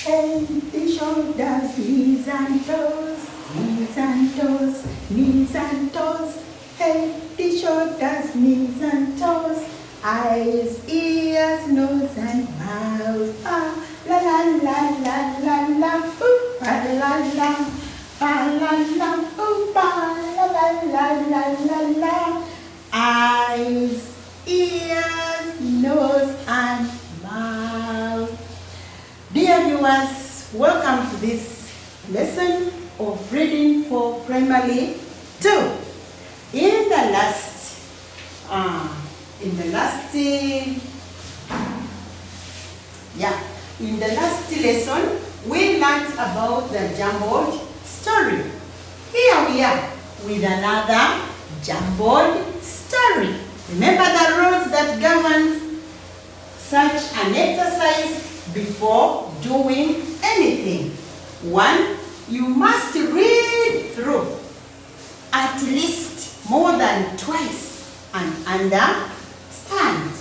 Head, shoulders, knees and toes, knees and toes, knees and toes. Head, shoulders, knees and toes. Eyes, ears, nose and mouth. Ah, la la la la la la, ooh, la la la, la la la, ooh, la la la la la la. Eyes, ears, nose and mouth. Dear viewers, welcome to this lesson of reading for primary 2. In the last lesson, we learned about the jumbled story. Here we are with another jumbled story. Remember the rules that govern such an exercise before doing anything. 1, you must read through at least more than twice and understand.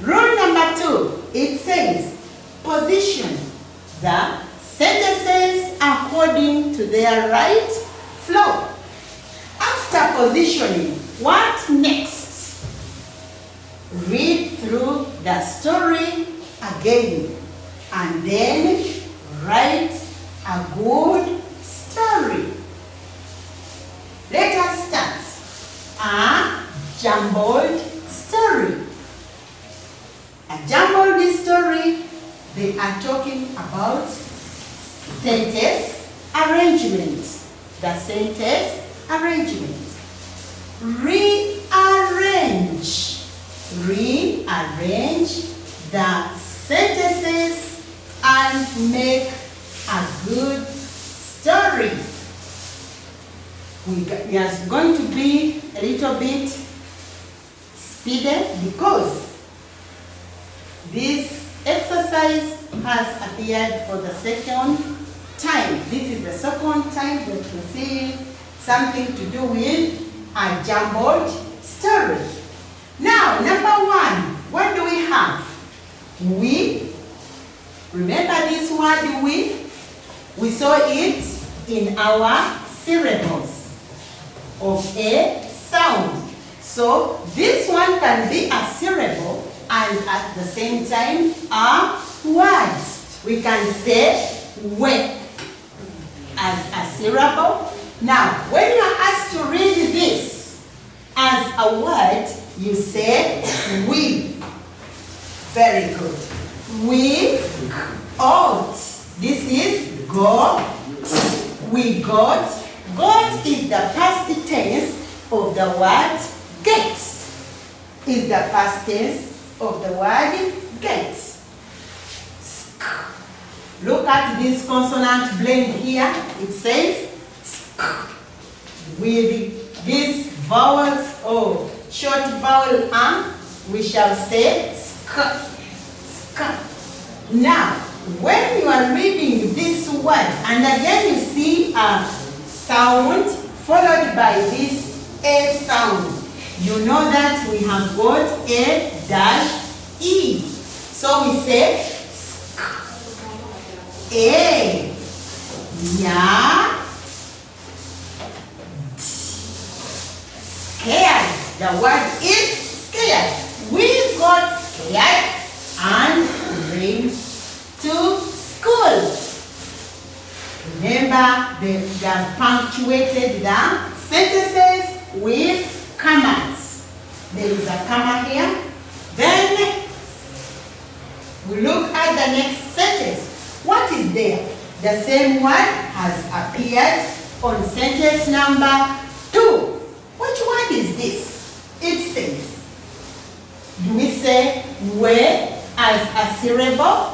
Rule number 2, it says, position the sentences according to their right flow. After positioning, what next? Read through the story again and then write a good story. Let us start a jumbled story. A jumbled story, they are talking about sentence arrangement. The sentence arrangement. Rearrange the sentences and make a good story. We are going to be a little bit speedy because this exercise has appeared for the second time. This is the second time that we see something to do with a jumbled story. Now, number 1, what do we have? We. Remember this word we? We saw it in our syllables of a sound. So this one can be a syllable and at the same time a word. We can say we as a syllable. Now, when you are asked to read this as a word, you say we. Very good. We got. This is got. We got. Got is the past tense of the word get. Is the past tense of the word get. Look at this consonant blend here. It says with these vowels or short vowel we shall say sk. Now, when you are reading this word, and again you see a sound followed by this a sound, you know that we have got a dash e. So we say sk, a, ya, scared. The word is scared. We got scared and ran to school. Remember, they have punctuated the sentences with commas. There is a comma here. Then we look at the next sentence. What is there? The same word has appeared on sentence number 2. Which word is this? It says, do we say we as a syllable?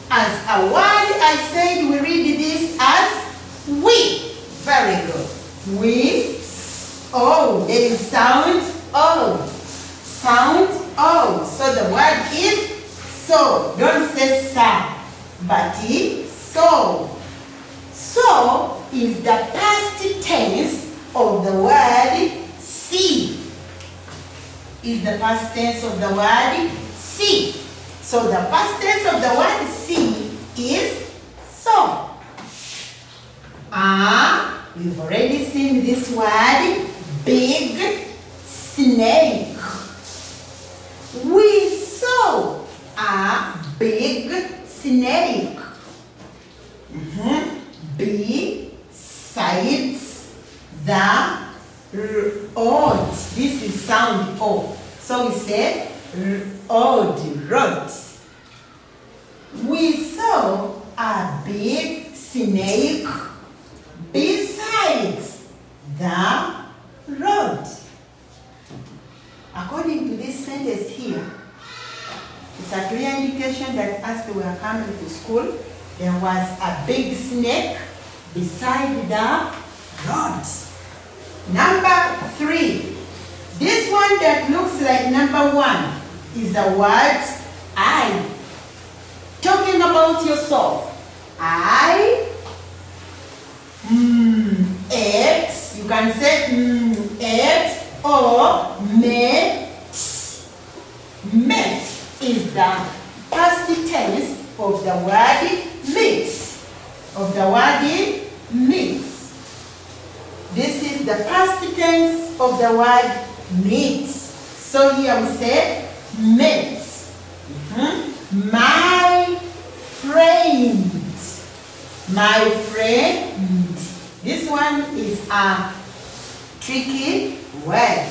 As a word, I said we read this as we. Very good. We. Oh, there is sound O. Sound O. So the word is so. Don't say sa, but so. So is the past tense of the word see. Is the past tense of the word see. So the past tense of the word see is We've already seen this word, big snake. We saw a big snake. Besides the road. This is sound O. So we say road. We saw a big snake besides the road. According to this sentence here, it's a clear indication that as they were coming to school, there was a big snake beside the road. Number 3. This one that looks like number 1 is the word I. Talking about yourself. I ate. You can say ate or met. Met is the past tense of the word meet. This is the past tense of the word meet. So here we say met. My friend. My friend. This one is a tricky word.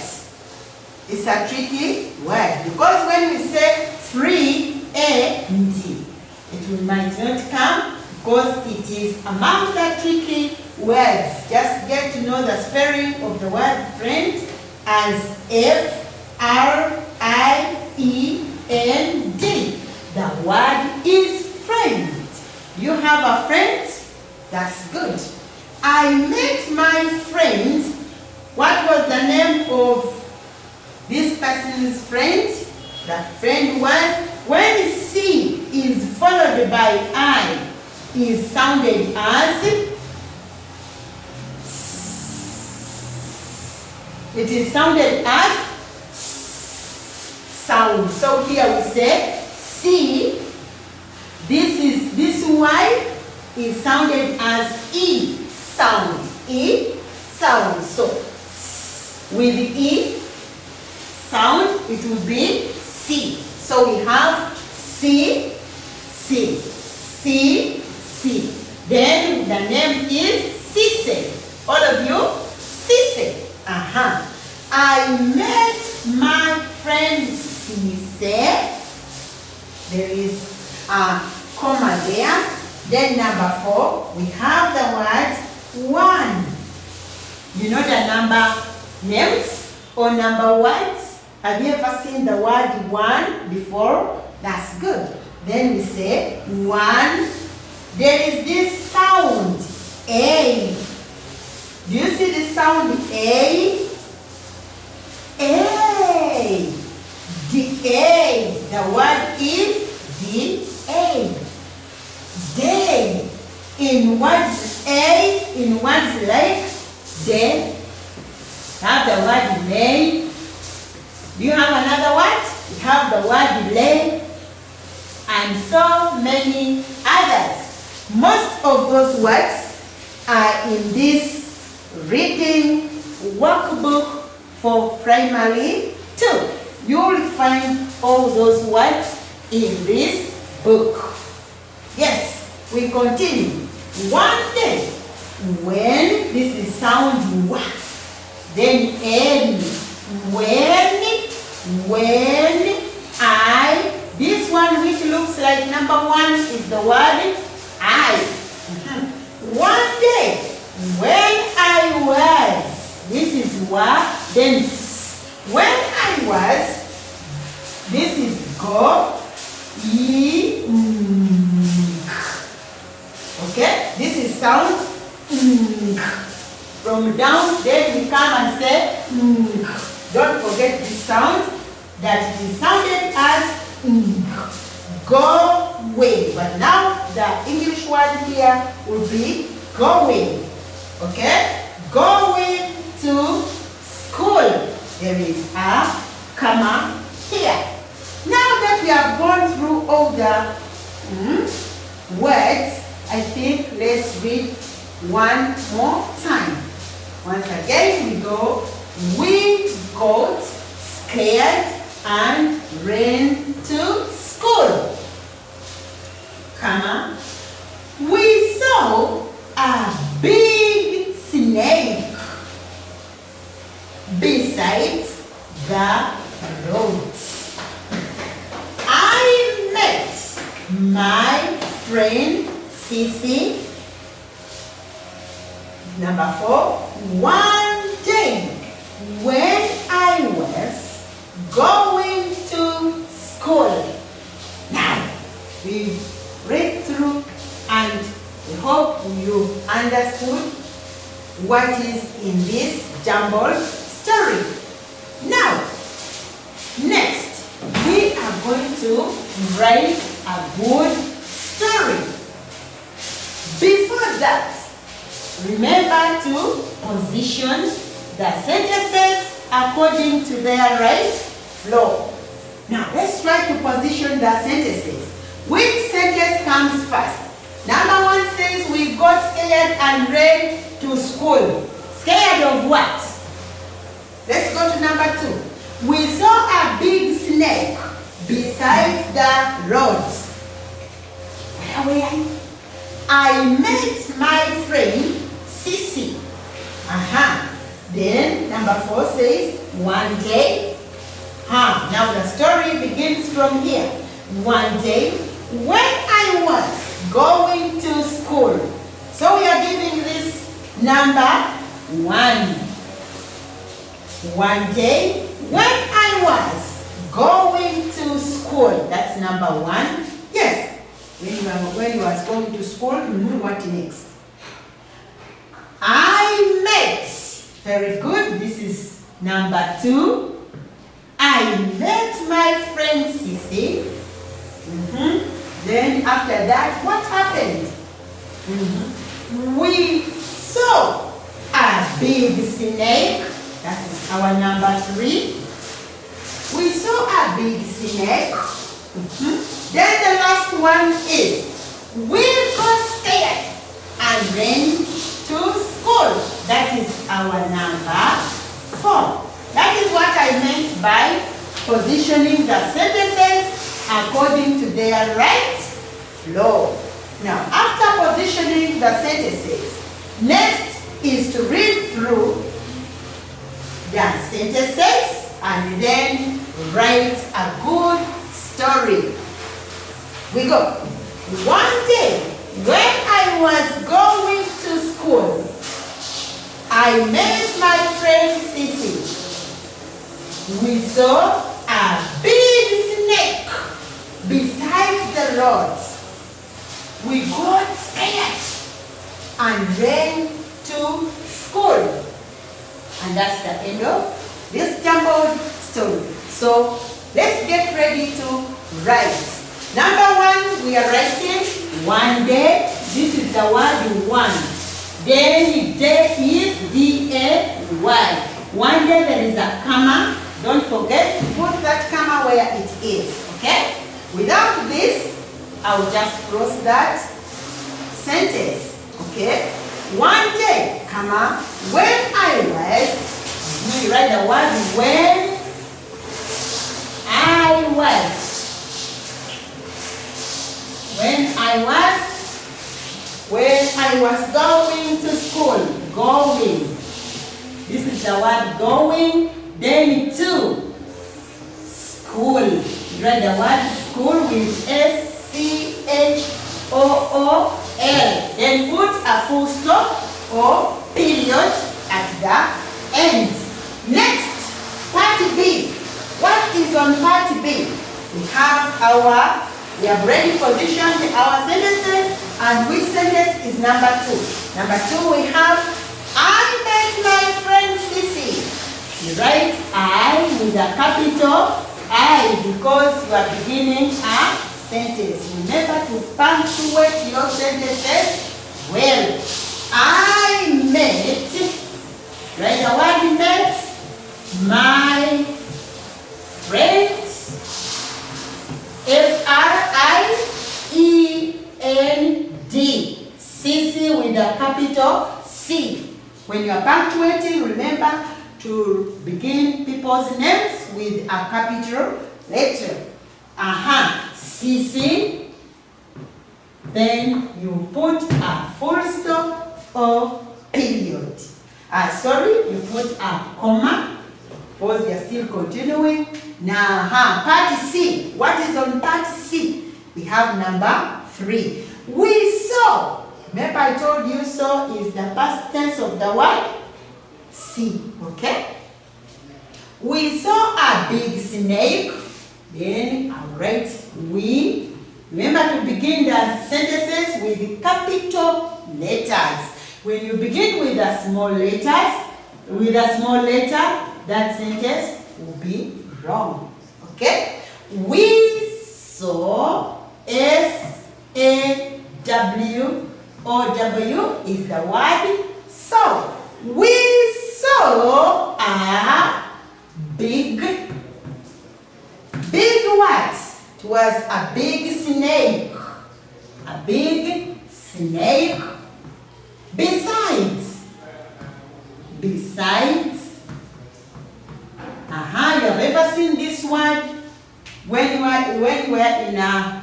It's a tricky word because when we say free and it might not come because it is among the tricky words. Just get to know the spelling of the word friend as F-R-I-E-N-D. The word is friend. You have a friend? That's good. I met my friend. What was the name of this person's friend? The friend was, when C is followed by I, is sounded as, it is sounded as sound. So here we say C, this Y is sounded as E sound. E sound. So with E sound, it will be C. So we have C, C, C, C. Then the name is Cisse. All of you, Cisse. I met my friend Cisse. There is a comma there. Then number 4, we have the word one. You know the number names or number words? Have you ever seen the word one before? That's good. Then we say one. There is this sound, A. Do you see the sound A? A. The A. The word is the A. Day. In words A, in words like day, have the word lay. Do you have another word? You have the word lay, and so many others. Most of those words are in this reading workbook for primary 2. You will find all those words in this book. Yes, we continue. One day, when this is sound wa, then N, when I, this one which looks like number 1 is the word I. One day, when I was, this is wa, then when I was, this is go, e, okay, this is sound from down, then we come and say don't forget this sound that it is sounded as go away. But now the English word here will be going. Okay? Going to school. There is a comma here. Now that we have gone through all the words, I think let's read one more time. Once again, we go. We got scared and ran to school. Comma. We saw a big snake beside the road. I met my friend Sissy. Number 4, one day when I was going to school. Now, we read through and we hope you understood what is in this jumbled story. Now, next, we are going to write a good story. Before that, remember to position the sentences according to their right flow. Now, let's try to position the sentences. Which sentence comes first? Number 1 says, we got scared and ran to school. Scared of what? Let's go to number 2. We saw a big snake beside the road. Where were I? I met my friend Sissy. Then number 4 says, one day. Now the story begins from here. One day, when I was going to school. So we are giving this number 1. One day, when I was going to school. That's number 1. Yes. When you was going to school, what next? I met. Very good. This is number 2. I met my friend Sissy. Then after that, what happened? We saw a big snake. That is our number 3. We saw a big snake. Then the last one is, we got scared and ran to school. That is our number 4. That is what I meant by positioning the sentences according to their right flow. Now, after positioning the sentences, next is to read through the sentences and then write a good story. We go. One day, when I was going to school, I met my friend Sissy. We saw a big snake beside the road. We got scared and ran to school. And that's the end of this jumbled story. So let's get ready to write. Number 1, we are writing one day. This is the word one. Then day is D-A-Y. One day there is a comma. Don't forget to put that comma where it is. Okay? Without this, I will just cross that sentence. Okay? One day, comma, when I was, we write the word when I was. When I was going to school. Going. This is the word going. Then to school. You write the word school with S-C-H-O-O-L. Then put a full stop or period at the end. Next, part B. What is on part B? We have already positioned our sentences, and which sentence is number 2? Number 2 we have, I met my friend Sissy. You write I with a capital I because you are beginning a sentence. Remember to punctuate your sentences well. I met, write the word met, my friend, F-R-I-E-N-D. Sissy with a capital C. When you are punctuating, remember to begin people's names with a capital letter. Ceasing. Then you put a full stop or period. You put a comma. Suppose you are still continuing. Now, part C. What is on part C? We have number 3. We saw. Remember I told you saw is the past tense of the word see. Okay? We saw a big snake. Then I write we. Remember to begin the sentences with capital letters. When you begin with a small letter, that sentence will be wrong. Okay? We saw S-A-W-O-W is the word saw. We saw a big what? It was a big snake. A big snake. Besides. You have ever seen this word when you were in a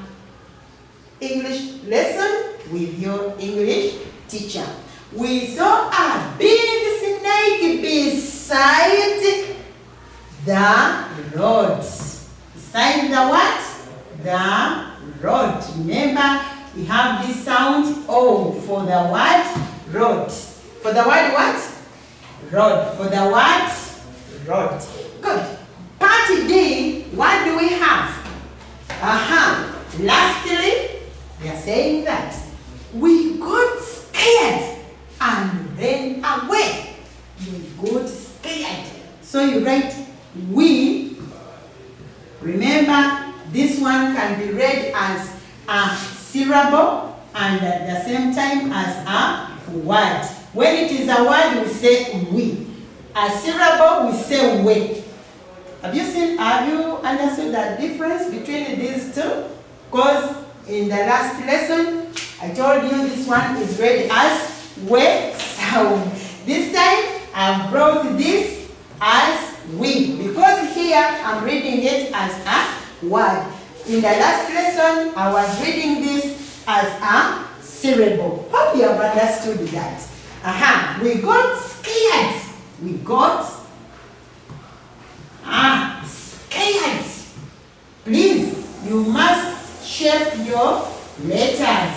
English lesson with your English teacher? We saw a big snake beside the road. Beside the what? The road. Remember, we have this sound O for the word road. For the word what? Road. For the word road. Good. Part D, what do we have? Lastly, we are saying that we got scared and ran away. We got scared. So you write we. Remember, this one can be read as a syllable and at the same time as a word. When it is a word, we say we. A syllable, we say we. Have you understood the difference between these two? Because in the last lesson, I told you this one is read as we sound. This time, I've brought this as we. Because here, I'm reading it as a word. In the last lesson, I was reading this as a syllable. Hope you have understood that. We got scared. We got scared. Please, you must shape your letters.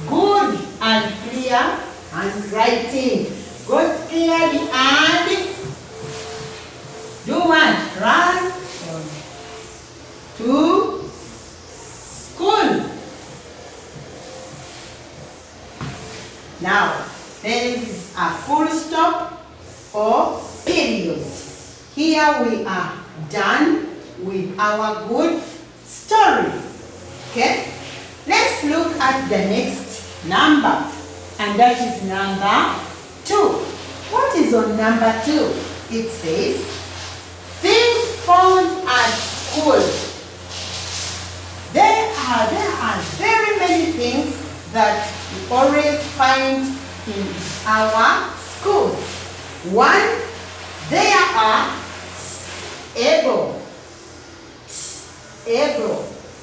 Good and clear handwriting. Got scared and do what? Run to school. Now, there is a full stop or period. Here we are done with our good story. Okay? Let's look at the next number. And that is number 2. What is on number 2? It says, things found at school. There are very many things that we always find in our schools. One, there are able.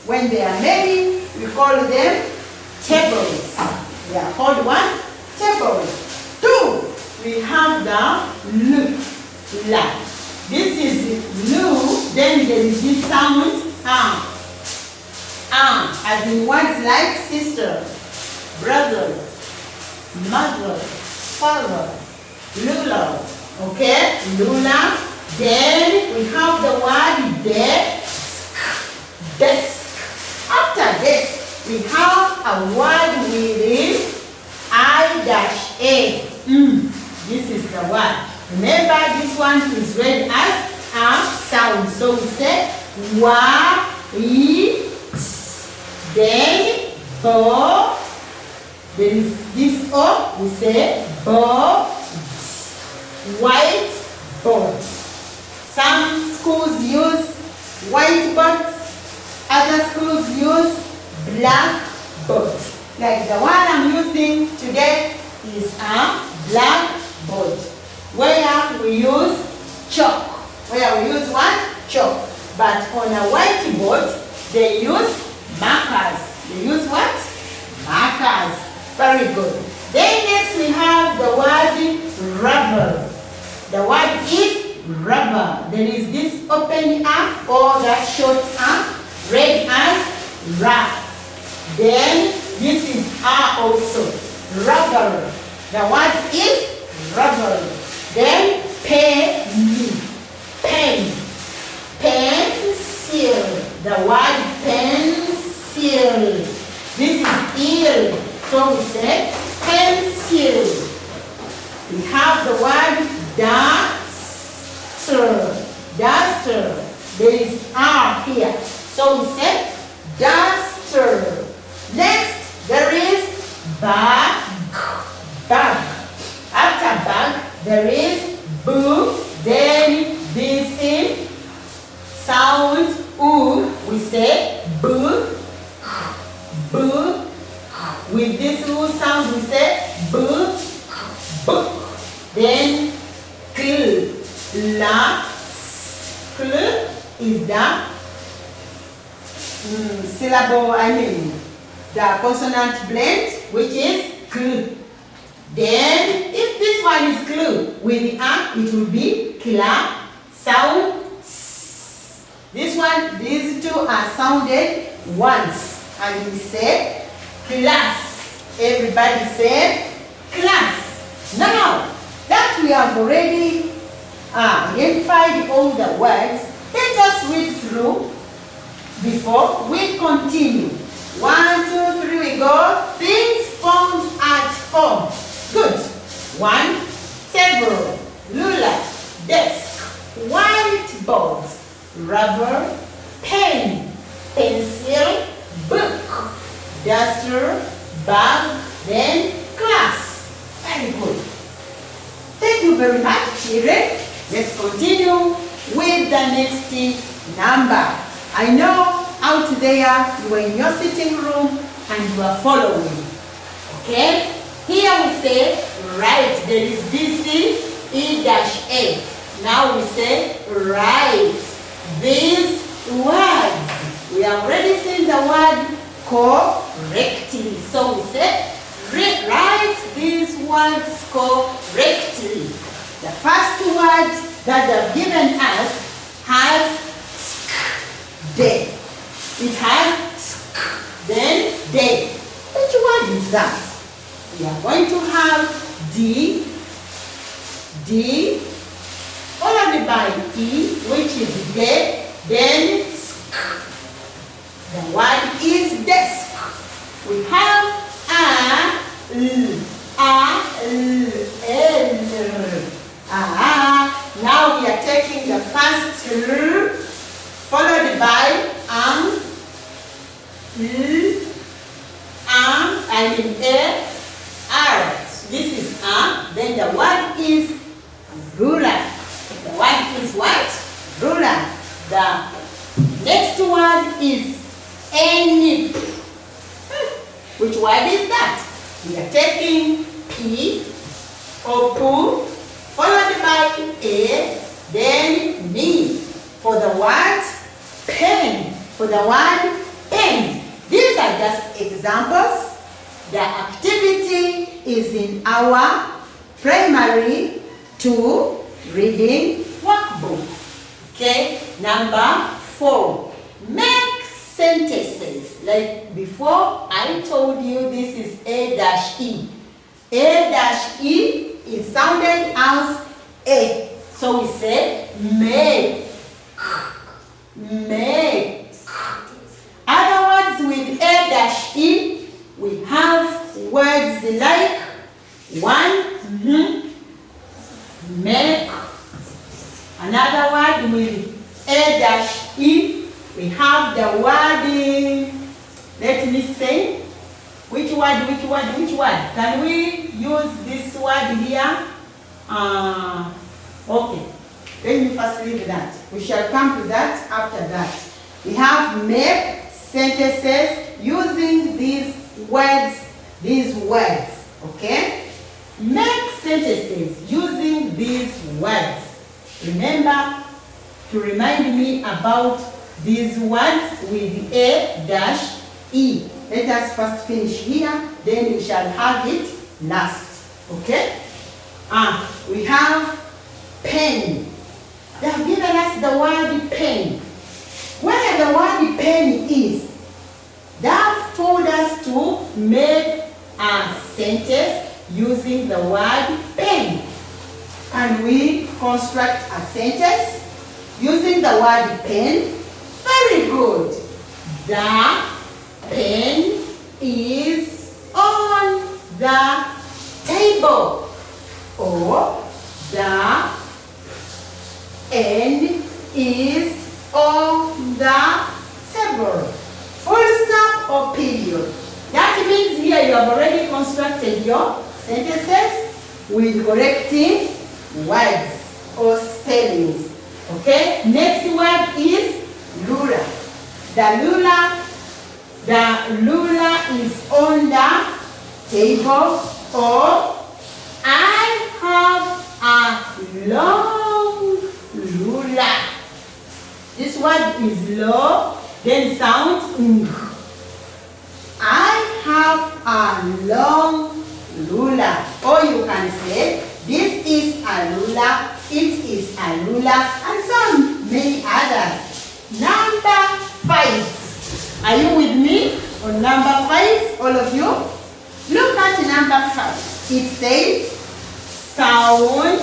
When there are many, we call them tables. They are called what? Tables. 2, we have the la. This is lu, then there is this sound as in words like sister, brother, mother, father, lula. Okay, lula. Then we have the word desk. After this, we have a word with I-A. This is the word. Remember, this one is read as a sound. So we say wa, I, then bo. There is this O, we say bo, whiteboard. Some schools use whiteboards, other schools use blackboard. Like the one I'm using today is a blackboard. But on a whiteboard, they use markers. They use what? Markers. Very good. Then next we have the word rubber. The word is rubber. There is this open arm or that short arm, read as ra. Then this is R also. Rubber. The word is rubber. Then pen. Pen. Pencil. The word pencil. This is eel. So we say pencil. We have the word duster. Duster. There is R here. So we say duster. Next, there is bag. Bag. After bag, there is book. Then this is sound oo. We say book. Book. With this oo sound, we say book. Book. Then cl. La. Cl is the syllable, the consonant blend, which is cl. Then, if this one is cl, with the R, it will be cla, sound s. This one, these two are sounded once, and we say class. Everybody say class. Now, that we have already identified all the words, let us read through before we continue. 1, 2, 3, we go. Things found at home. Good. 1, table, ruler, desk, whiteboard, rubber, pen, pencil, book, duster, bag, then class. Very good. Thank you very much, children. Let's continue with the next number. I know out there you are in your sitting room and you are following. Okay? Here we say write. There is this E-A. Now we say write these words. We have already seen the word correctly. So we say write these words correctly. The first word that they've given us has sk, day. It has sk, then day. Which word is that? We are going to have D, followed by E, which is day, then sk. The word is desk. We have now we are taking the first followed by and in R. This is then the word is ruler. The word is what? Ruler. The next word is any. Which word is that? We are taking P or poo, followed by A, then me. For the word pen. For the word pen. These are just examples. The activity is in our primary 2 reading workbook. Okay, number 4. Make sentences. Like before, I told you this is A-E. A-E is sounded as A. So we say make. Make. Other words with A-E, we have words like 1, make. Another word with A-E, we have the word, let me say, which word? Can we use this word here? Okay, let me first leave that. We shall come to that after that. We have make sentences using these words, okay? Make sentences using these words. Remember to remind me about these words with A dash E. Let us first finish here, then we shall have it last. Okay? We have pen. They have given us the word pen. Where the word pen is, they have told us to make a sentence using the word pen. Can we construct a sentence using the word pen? Very good. The pen is on the table. Or the pen is on the table. Full stop or period. That means here you have already constructed your sentences with correcting words or spellings. Okay? Next word is ruler. The ruler is on the table, or I have a long ruler. This word is low, then sound ng. I have a long ruler. Or you can say, this is a ruler, it is a ruler, and so many others. Number 5. Are you with me on number 5, all of you? Look at number 5. It says sound.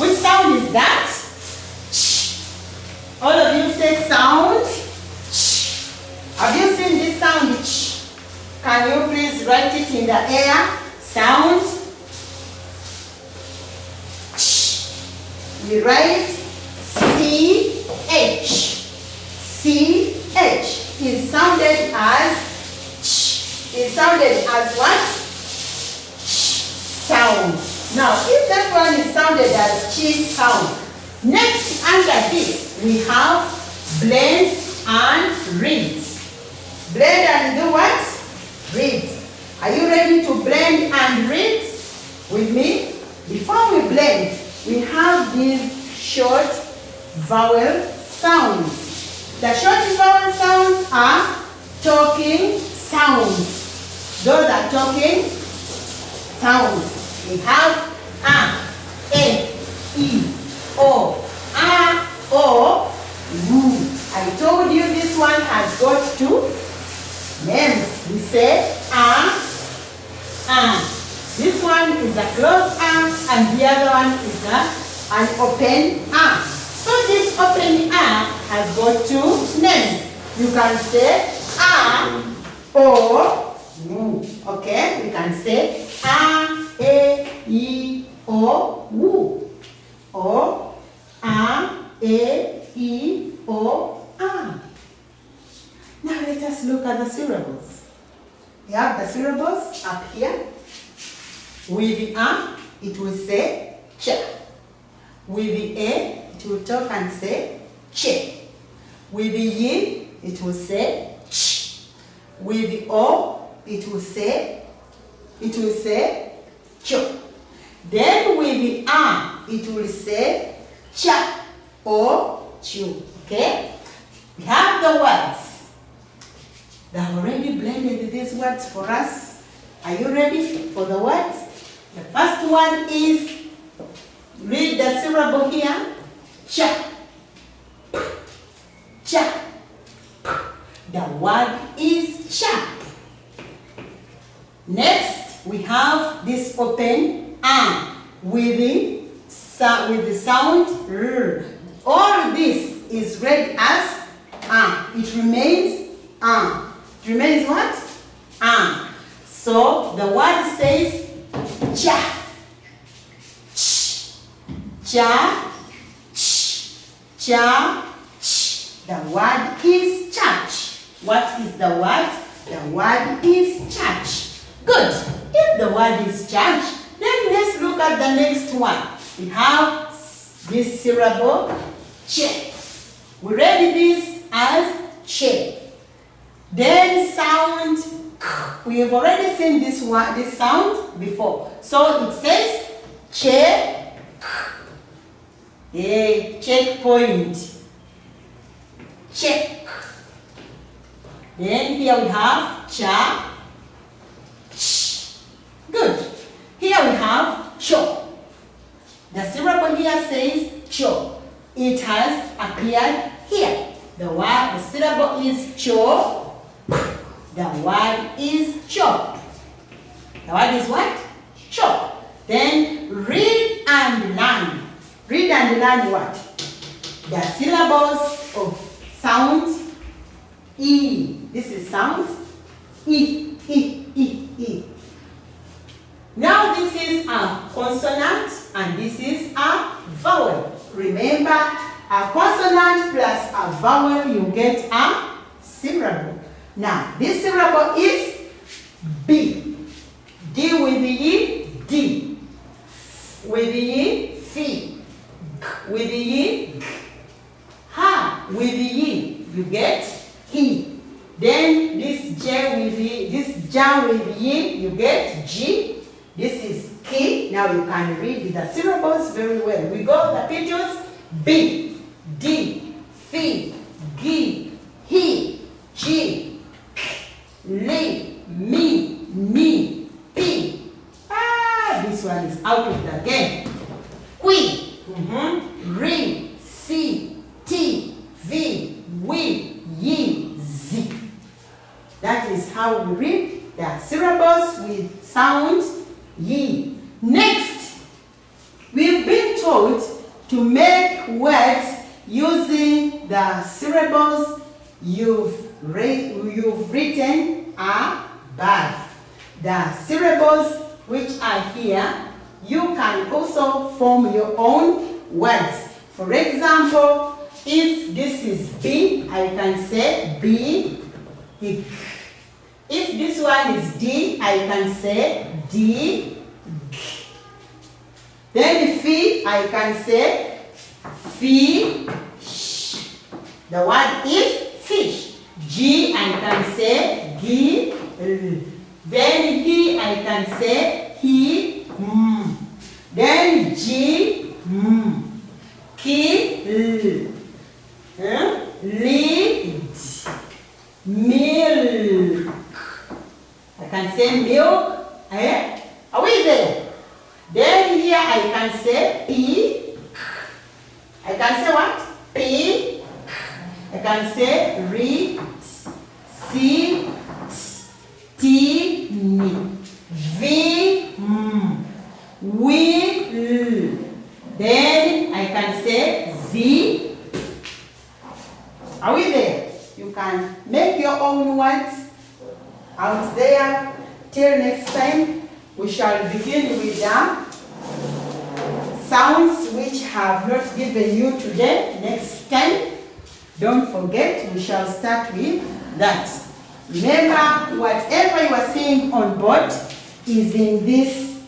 Which sound is that? All of you say sound. Have you seen this sound? Can you please write it in the air? Sound. We write CH. CH is sounded as ch. Is sounded as what? Sound. Now, if that one is sounded as ch sound, next under this we have blend and read. Blend and do what? Read. Are you ready to blend and read with me? Before we blend, we have these short vowel sounds. The short vowel sounds are talking sounds. Those are talking sounds. We have a, e, o, a, o, u. I told you this one has got two names. We say a. This one is a closed a, and the other one is an open a. So this open a has got two names. You can say a or u. Okay, we can say a, e, o, u. Or a, e, o, a. Now let us look at the syllables. We have the syllables up here. With the a, it will say cha. With the a, it will talk and say che. With the y, it will say ch. With the o, it will say cho. Then with the a, it will say cha or chu. Okay? We have the words. They have already blended these words for us. Are you ready for the words? The first one is, read the syllable here, cha. Cha. The word is cha. Next, we have this open a with the sound r. All this is read as a. It remains a. It remains what? A. So the word says cha. Ch. Cha. Ch. Cha. Ch. The word is church. What is the word? The word is church. Good. If the word is church, then let's look at the next one. We have this syllable, che. We read this as che. Then sound k. We have already seen this one, this sound before. So it says che k. Yay, checkpoint. check. Then here we have cha, ch. Good. Here we have cho. The syllable here says cho. It has appeared here. The syllable is cho. The word is cho. The word is what? Cho. Then read and learn. Read and learn what? The syllables of sounds E. This is sound E, E, E, E. Now this is a consonant and this is a vowel. Remember, a consonant plus a vowel, you get a syllable. Now, this syllable is B. D with the E, D. With the E, F. With the E, G. Ha with the E, you get He. Then this J with the this J with the E, you get G. This is K. Now you can read the syllables very well. We got the P.2s. B, D, F, G, He, G, K, L, me, P. This one is out of the game. Qui, Re, C, T, V, W, Y, Z. That is how we read the syllables with sound Y. Next, we've been taught to make words using the syllables you've written above. The syllables which are here, you can also form your own words. For example, if this is B, I can say B, H. If this one is D, I can say D, G. Then F, I can say fish. The word is fish. G, I can say G, L. Then He, I can say he, Then G, K, L. Lead, milk. I can say milk. Are we there? Then here I can say P. I can say what? P. I can say read, C, T, V, we, then I can say Z. Are we there? You can make your own words out there. Till next time, we shall begin with the sounds which have not given you today. Next time, don't forget, we shall start with that. Remember, whatever you are seeing on board is in this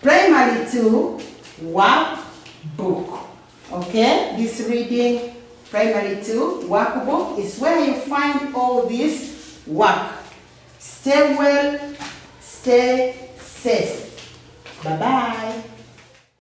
Primary 2 workbook. Okay, this reading Primary 2 workbook is where you find all this work. Stay well, stay safe. Bye-bye.